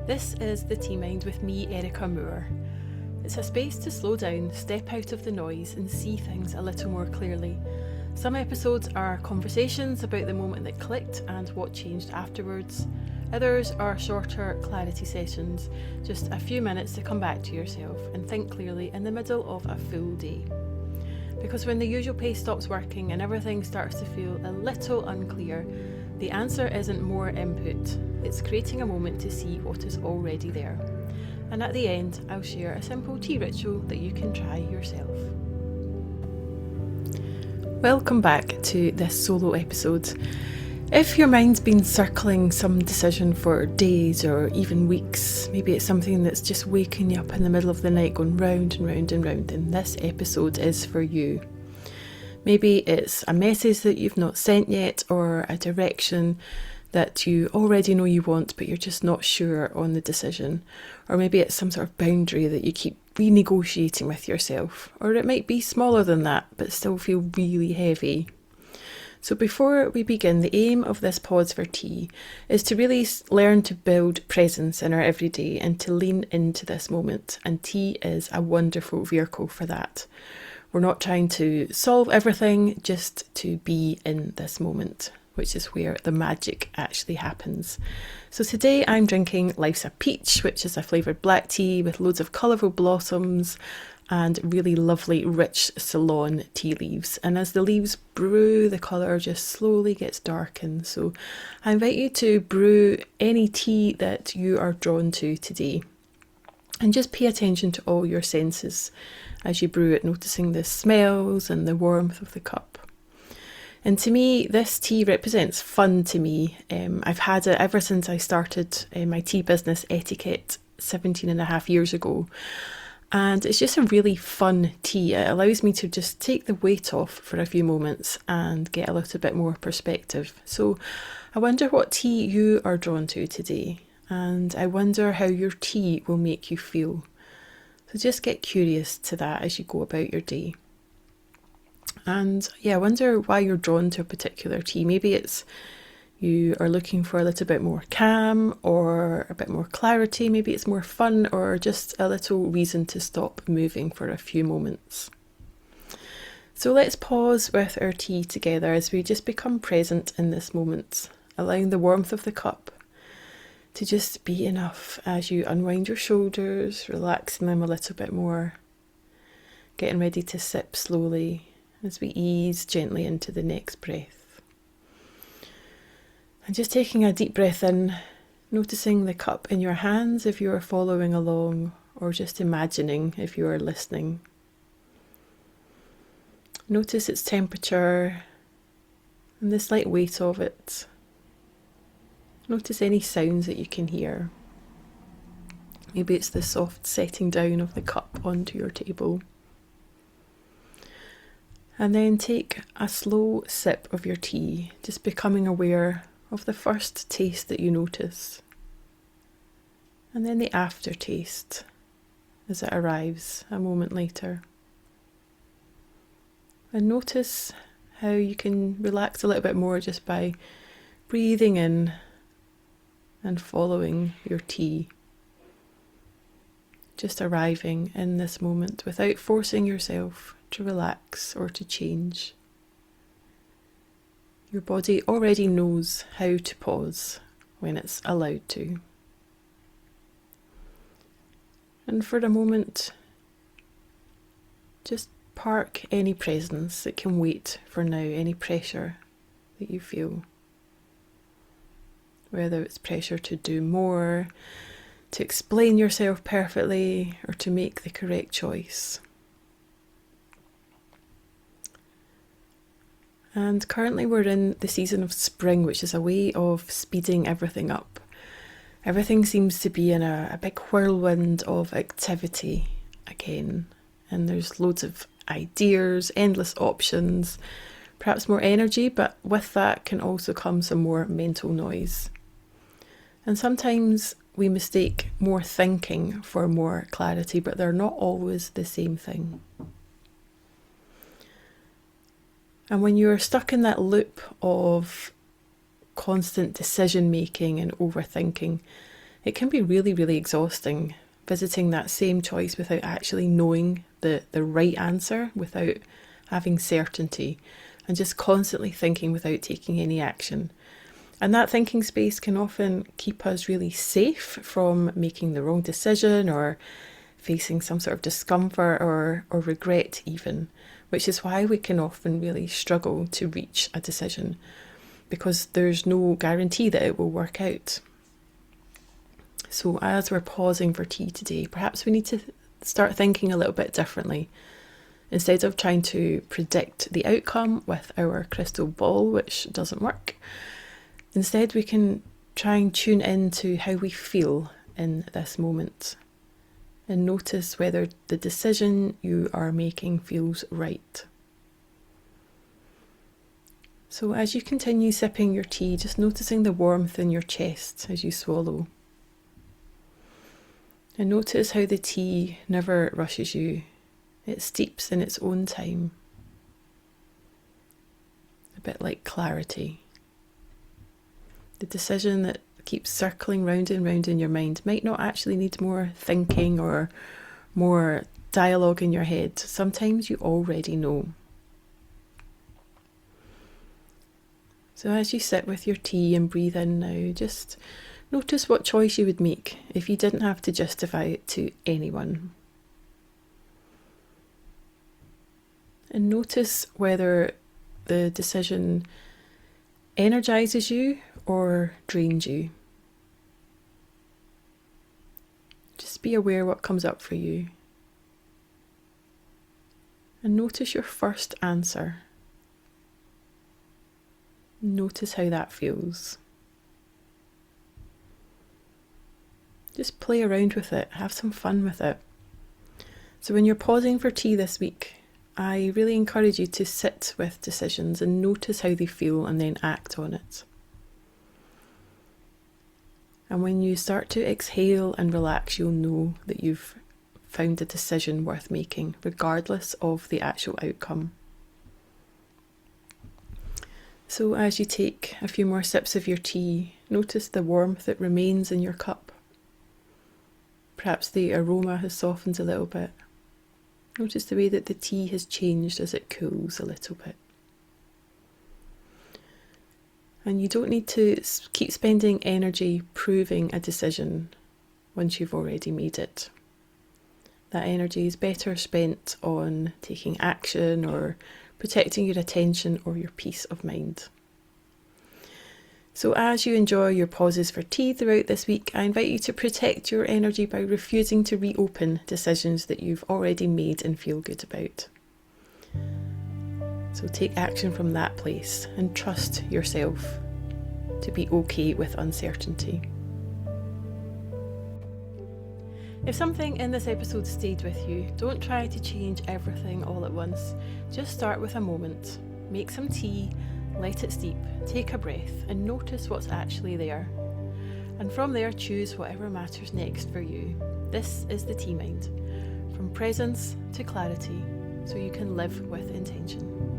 This is The Tea Mind with me, Erica Moore. It's a space to slow down, step out of the noise and see things a little more clearly. Some episodes are conversations about the moment that clicked and what changed afterwards. Others are shorter clarity sessions, just a few minutes to come back to yourself and think clearly in the middle of a full day. Because when the usual pace stops working and everything starts to feel a little unclear, the answer isn't more input, it's creating a moment to see what is already there. And at the end, I'll share a simple tea ritual that you can try yourself. Welcome back to this solo episode. If your mind's been circling some decision for days or even weeks, maybe it's something that's just waking you up in the middle of the night going round and round and round, then this episode is for you. Maybe it's a message that you've not sent yet or a direction that you already know you want but you're just not sure on the decision. Or maybe it's some sort of boundary that you keep renegotiating with yourself. Or it might be smaller than that but still feel really heavy. So before we begin, the aim of this Pause for Tea is to really learn to build presence in our everyday and to lean into this moment. And tea is a wonderful vehicle for that. We're not trying to solve everything, just to be in this moment, which is where the magic actually happens. So today I'm drinking Life's a Peach, which is a flavoured black tea with loads of colourful blossoms and really lovely rich Ceylon tea leaves. And as the leaves brew, the colour just slowly gets darkened. So I invite you to brew any tea that you are drawn to today. And just pay attention to all your senses as you brew it, noticing the smells and the warmth of the cup. And to me, this tea represents fun to me. I've had it ever since I started my tea business Etiquette 17 and a half years ago. And it's just a really fun tea. It allows me to just take the weight off for a few moments and get a little bit more perspective. So I wonder what tea you are drawn to today. And I wonder how your tea will make you feel. So just get curious to that as you go about your day. And I wonder why you're drawn to a particular tea. Maybe it's you are looking for a little bit more calm or a bit more clarity. Maybe it's more fun or just a little reason to stop moving for a few moments. So let's pause with our tea together as we just become present in this moment, allowing the warmth of the cup to just be enough as you unwind your shoulders, relaxing them a little bit more, getting ready to sip slowly as we ease gently into the next breath. And just taking a deep breath in, noticing the cup in your hands if you are following along or just imagining if you are listening. Notice its temperature and the slight weight of it. Notice any sounds that you can hear. Maybe it's the soft setting down of the cup onto your table. And then take a slow sip of your tea, just becoming aware of the first taste that you notice. And then the aftertaste as it arrives a moment later. And notice how you can relax a little bit more just by breathing in and following your tea. Just arriving in this moment without forcing yourself to relax or to change. Your body already knows how to pause when it's allowed to. And for a moment, just park any presence that can wait for now, any pressure that you feel. Whether it's pressure to do more, to explain yourself perfectly, or to make the correct choice. And currently we're in the season of spring, which is a way of speeding everything up. Everything seems to be in a big whirlwind of activity again. And there's loads of ideas, endless options, perhaps more energy, but with that can also come some more mental noise. And sometimes we mistake more thinking for more clarity, but they're not always the same thing. And when you're stuck in that loop of constant decision making and overthinking, It can be really, really exhausting visiting that same choice without actually knowing the right answer, without having certainty, and just constantly thinking without taking any action. And that thinking space can often keep us really safe from making the wrong decision or facing some sort of discomfort or regret even, which is why we can often really struggle to reach a decision, because there's no guarantee that it will work out. So as we're pausing for tea today, perhaps we need to start thinking a little bit differently. Instead of trying to predict the outcome with our crystal ball, which doesn't work, instead we can try and tune into how we feel in this moment and notice whether the decision you are making feels right. So as you continue sipping your tea, just noticing the warmth in your chest as you swallow. And notice how the tea never rushes you. It steeps in its own time. A bit like clarity. The decision that keeps circling round and round in your mind might not actually need more thinking or more dialogue in your head. Sometimes you already know. So as you sit with your tea and breathe in now, just notice what choice you would make if you didn't have to justify it to anyone. And notice whether the decision energizes you or drains you. Just be aware what comes up for you. And notice your first answer. Notice how that feels. Just play around with it, have some fun with it. So when you're pausing for tea this week, I really encourage you to sit with decisions and notice how they feel and then act on it. And when you start to exhale and relax, you'll know that you've found a decision worth making, regardless of the actual outcome. So as you take a few more sips of your tea, notice the warmth that remains in your cup. Perhaps the aroma has softened a little bit. Notice the way that the tea has changed as it cools a little bit. And you don't need to keep spending energy proving a decision once you've already made it. That energy is better spent on taking action or protecting your attention or your peace of mind. So as you enjoy your pauses for tea throughout this week, I invite you to protect your energy by refusing to reopen decisions that you've already made and feel good about. So take action from that place and trust yourself to be okay with uncertainty. If something in this episode stayed with you, don't try to change everything all at once. Just start with a moment. Make some tea, let it steep, take a breath, and notice what's actually there. And from there, choose whatever matters next for you. This is the Tea Mind. From presence to clarity, so you can live with intention.